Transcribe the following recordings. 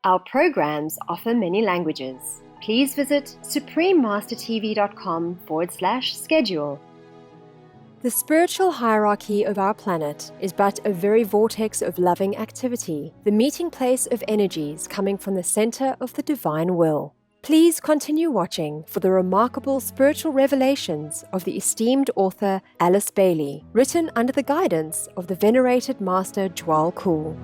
Our programs offer many languages. Please visit suprememastertv.com/schedule. The spiritual hierarchy of our planet is but a very vortex of loving activity, the meeting place of energies coming from the center of the divine will. Please continue watching for the remarkable spiritual revelations of the esteemed author Alice Bailey, written under the guidance of the venerated Master Djwhal Khul.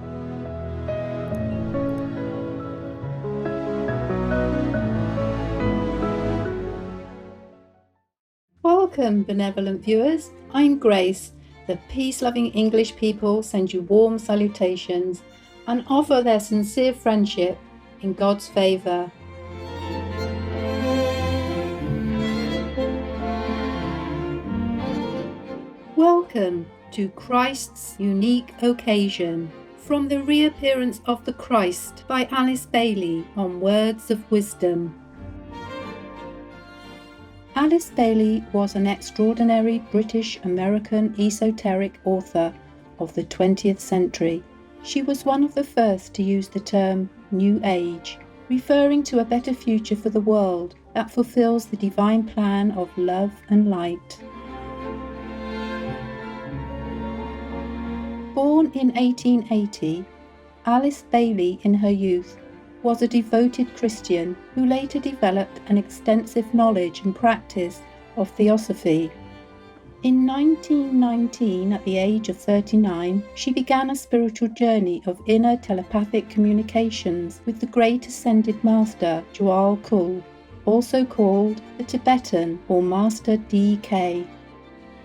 Welcome, benevolent viewers. I'm Grace. The peace-loving English people send you warm salutations and offer their sincere friendship in God's favour. Welcome to Christ's Unique Occasion, from the Reappearance of the Christ by Alice Bailey on Words of Wisdom. Alice Bailey was an extraordinary British-American esoteric author of the 20th century. She was one of the first to use the term New Age, referring to a better future for the world that fulfills the divine plan of love and light. Born in 1880, Alice Bailey in her youth was a devoted Christian who later developed an extensive knowledge and practice of theosophy. In 1919, at the age of 39, she began a spiritual journey of inner telepathic communications with the great ascended master Djwhal Khul, also called the Tibetan or Master D.K.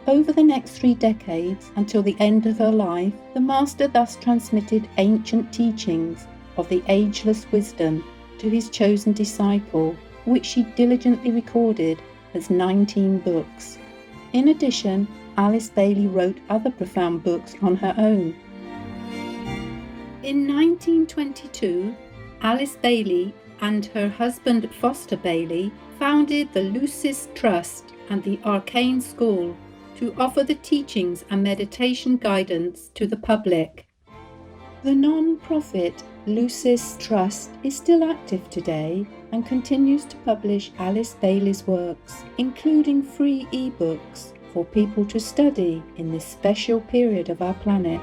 Over the next 3 decades, until the end of her life, the master thus transmitted ancient teachings of the ageless wisdom to his chosen disciple, which she diligently recorded as 19 books. In addition, Alice Bailey wrote other profound books on her own. In 1922, Alice Bailey and her husband Foster Bailey founded the Lucis Trust and the Arcane School to offer the teachings and meditation guidance to the public. The non-profit Lucis Trust is still active today and continues to publish Alice Bailey's works, including free e-books for people to study in this special period of our planet.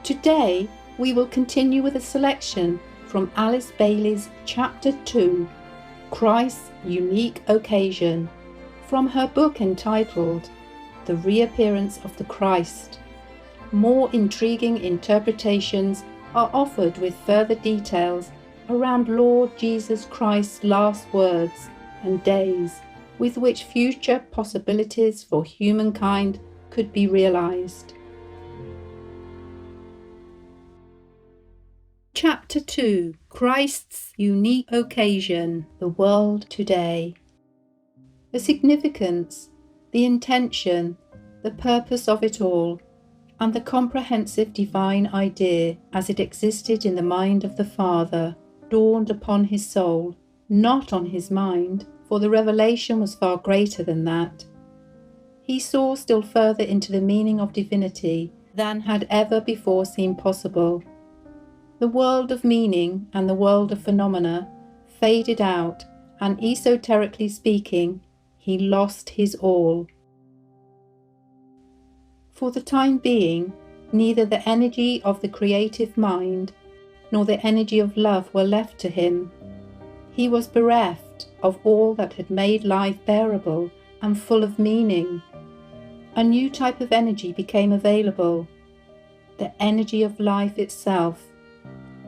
Today, we will continue with a selection from Alice Bailey's Chapter 2, Christ's Unique Occasion, from her book entitled The Reappearance of the Christ. More intriguing interpretations are offered with further details around Lord Jesus Christ's last words and days, with which future possibilities for humankind could be realized. Chapter 2, Christ's Unique Occasion, the World Today. The significance, the intention, the purpose of it all, and the comprehensive divine idea as it existed in the mind of the Father, dawned upon his soul, not on his mind, for the revelation was far greater than that. He saw still further into the meaning of divinity than had ever before seemed possible. The world of meaning and the world of phenomena faded out, and esoterically speaking, he lost his all. For the time being, neither the energy of the creative mind nor the energy of love were left to him. He was bereft of all that had made life bearable and full of meaning. A new type of energy became available, the energy of life itself,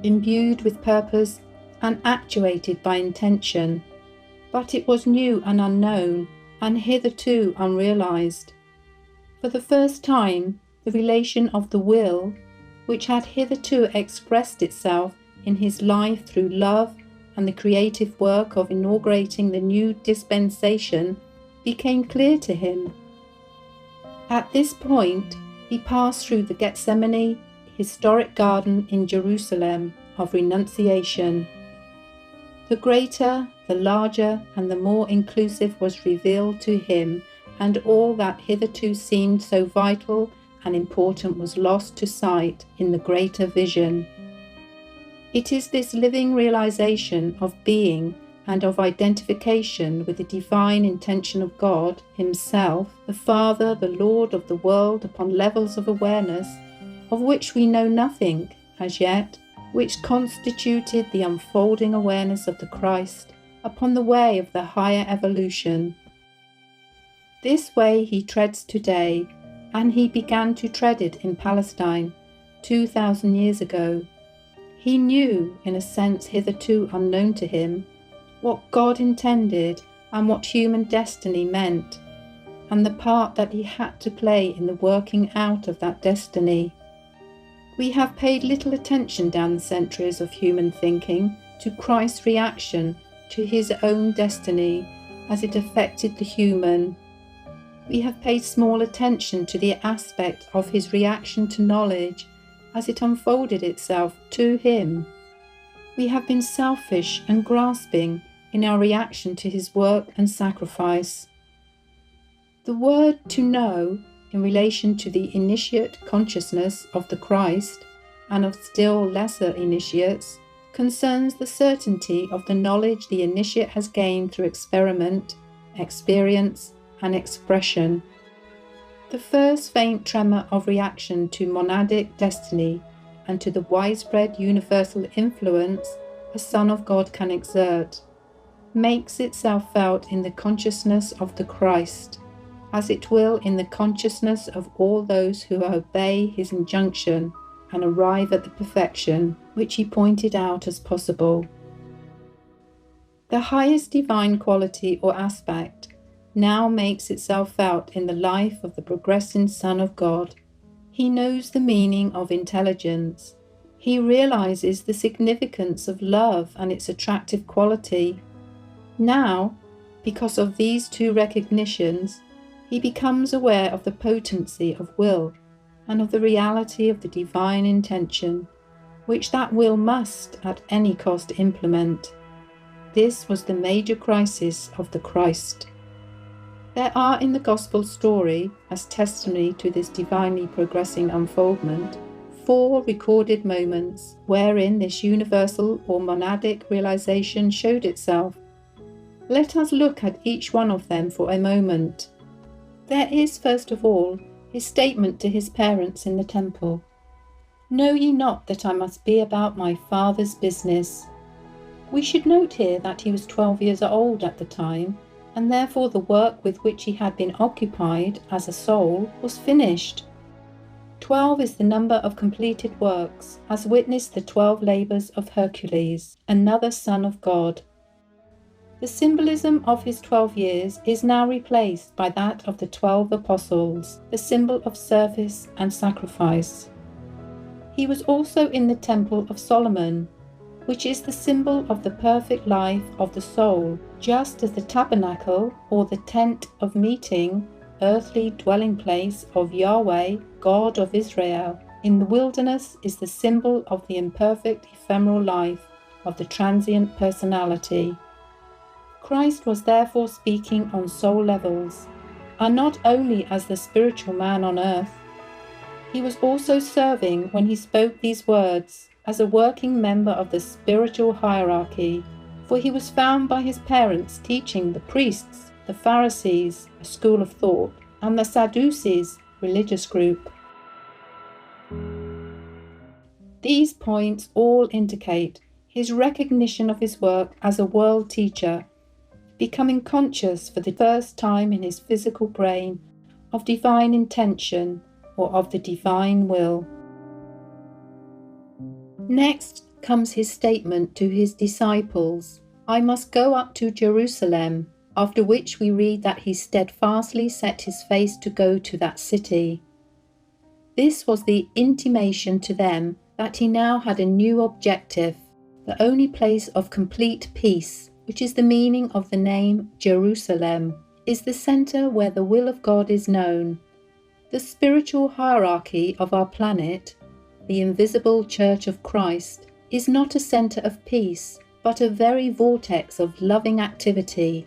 imbued with purpose and actuated by intention. But it was new and unknown, and hitherto unrealized. For the first time, the relation of the will, which had hitherto expressed itself in his life through love and the creative work of inaugurating the new dispensation, became clear to him. At this point, he passed through the Gethsemane historic garden in Jerusalem of renunciation. The greater, the larger, and the more inclusive was revealed to him, and all that hitherto seemed so vital and important was lost to sight in the greater vision. It is this living realization of being and of identification with the divine intention of God Himself, the Father, the Lord of the world, upon levels of awareness of which we know nothing as yet, which constituted the unfolding awareness of the Christ upon the way of the higher evolution. This way He treads today, and He began to tread it in Palestine 2,000 years ago. He knew, in a sense hitherto unknown to Him, what God intended and what human destiny meant, and the part that He had to play in the working out of that destiny. We have paid little attention down the centuries of human thinking to Christ's reaction to His own destiny as it affected the human. We have paid small attention to the aspect of His reaction to knowledge as it unfolded itself to Him. We have been selfish and grasping in our reaction to His work and sacrifice. The word to know, in relation to the initiate consciousness of the Christ and of still lesser initiates, concerns the certainty of the knowledge the initiate has gained through experiment, experience, and expression. The first faint tremor of reaction to monadic destiny and to the widespread universal influence a Son of God can exert makes itself felt in the consciousness of the Christ, as it will in the consciousness of all those who obey His injunction and arrive at the perfection which He pointed out as possible. The highest divine quality or aspect now makes itself felt in the life of the progressing Son of God. He knows the meaning of intelligence. He realizes the significance of love and its attractive quality. Now, because of these two recognitions, he becomes aware of the potency of will and of the reality of the divine intention, which that will must at any cost implement. This was the major crisis of the Christ. There are in the Gospel story, as testimony to this divinely progressing unfoldment, 4 recorded moments wherein this universal or monadic realization showed itself. Let us look at each one of them for a moment. There is, first of all, His statement to His parents in the temple. Know ye not that I must be about my Father's business? We should note here that He was 12 years old at the time, and therefore the work with which He had been occupied as a soul was finished. 12 is the number of completed works, as witness the 12 labours of Hercules, another Son of God. The symbolism of His 12 years is now replaced by that of the 12 apostles, the symbol of service and sacrifice. He was also in the Temple of Solomon, which is the symbol of the perfect life of the soul, just as the tabernacle or the tent of meeting, earthly dwelling place of Yahweh, God of Israel, in the wilderness is the symbol of the imperfect ephemeral life of the transient personality. Christ was therefore speaking on soul levels, and not only as the spiritual man on earth. He was also serving when He spoke these words as a working member of the spiritual hierarchy, for He was found by His parents teaching the priests, the Pharisees, a school of thought, and the Sadducees, religious group. These points all indicate His recognition of His work as a world teacher, becoming conscious for the first time in His physical brain of divine intention or of the divine will. Next comes His statement to His disciples, I must go up to Jerusalem, after which we read that He steadfastly set His face to go to that city. This was the intimation to them that He now had a new objective, the only place of complete peace, which is the meaning of the name Jerusalem, is the centre where the will of God is known. The spiritual hierarchy of our planet, the invisible Church of Christ, is not a centre of peace, but a very vortex of loving activity,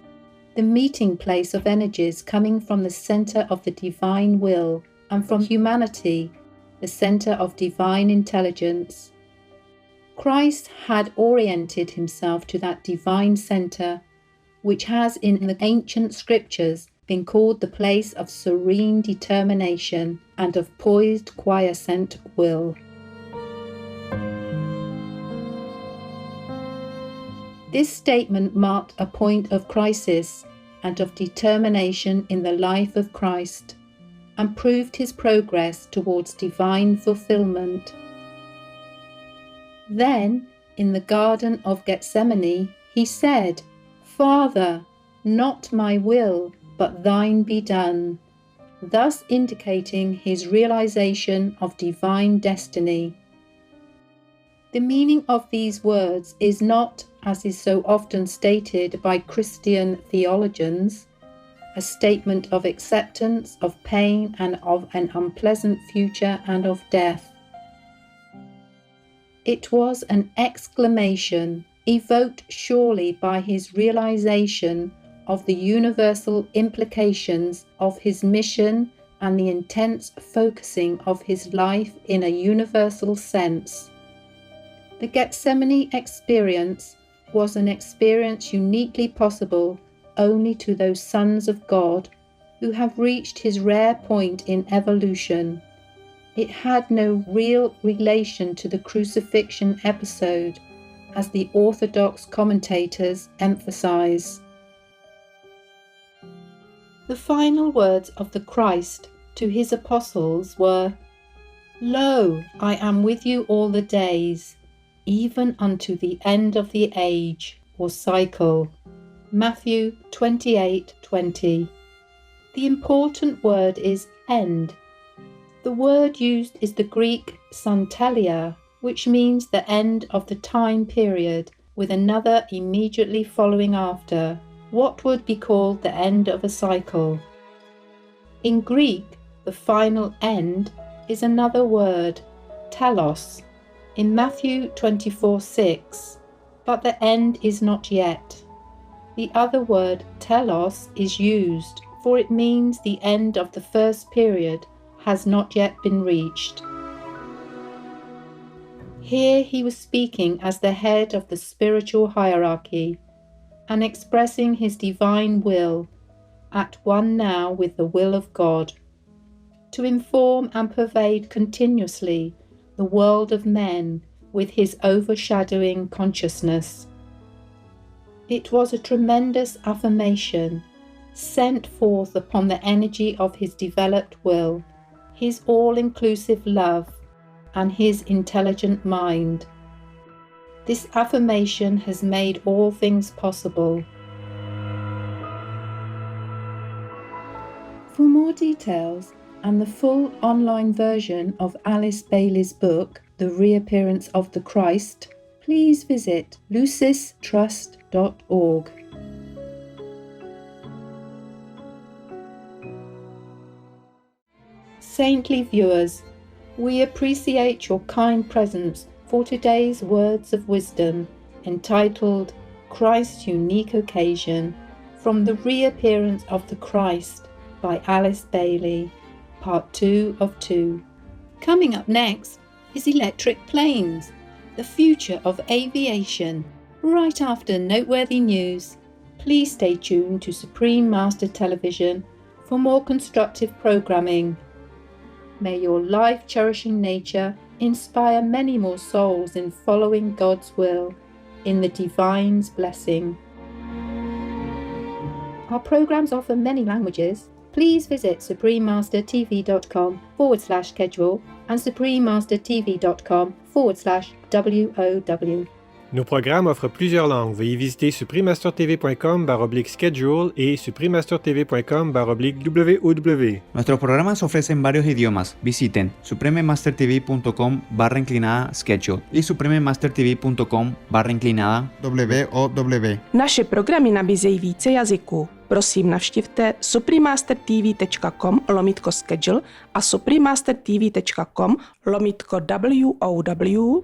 the meeting place of energies coming from the centre of the divine will, and from humanity, the center of divine intelligence. Christ had oriented himself to that divine center, which has in the ancient scriptures been called the place of serene determination and of poised, quiescent will. This statement marked a point of crisis and of determination in the life of Christ, and proved his progress towards divine fulfillment. Then, in the Garden of Gethsemane, he said, "Father, not my will, but thine be done," thus indicating his realization of divine destiny. The meaning of these words is not, as is so often stated by Christian theologians, a statement of acceptance of pain and of an unpleasant future and of death. It was an exclamation evoked surely by his realization of the universal implications of his mission and the intense focusing of his life in a universal sense. The Gethsemane experience was an experience uniquely possible only to those sons of God who have reached his rare point in evolution. It had no real relation to the crucifixion episode, as the Orthodox commentators emphasize. The final words of the Christ to his apostles were, "Lo, I am with you all the days, even unto the end of the age," or cycle. Matthew 28:20. The important word is end. The word used is the Greek santelia, which means the end of the time period, with another immediately following after, what would be called the end of a cycle. In Greek, the final end is another word, telos, in Matthew 24:6, but the end is not yet. The other word, telos, is used, for it means the end of the first period has not yet been reached. Here he was speaking as the head of the spiritual hierarchy and expressing his divine will, at one now with the will of God, to inform and pervade continuously the world of men with his overshadowing consciousness. It was a tremendous affirmation sent forth upon the energy of his developed will, his all-inclusive love, and his intelligent mind. This affirmation has made all things possible. For more details and the full online version of Alice Bailey's book, The Reappearance of the Christ, please visit lucistrust.org. Saintly viewers, we appreciate your kind presence for today's Words of Wisdom, entitled Christ's Unique Occasion, from The Reappearance of the Christ by Alice Bailey, Part 2 of 2. Coming up next is Electric Planes, the future of aviation, right after noteworthy news. Please stay tuned to Supreme Master Television for more constructive programming. May your life-cherishing nature inspire many more souls in following God's will, in the Divine's blessing. Our programs offer many languages. Please visit suprememastertv.com/schedule and suprememastertv.com/WOW. Nos programmes offrent plusieurs langues. Veuillez visiter suprememastertv.com/schedule et suprememastertv.com/WOW. Nuestros programas ofrecen varios idiomas. Visiten suprememastertv.com/schedule y suprememastertv.com/WOW. Naše programy nabízejí více jazyků. Prosím, navštivte suprememastertv.com/schedule a suprememastertv.com/WOW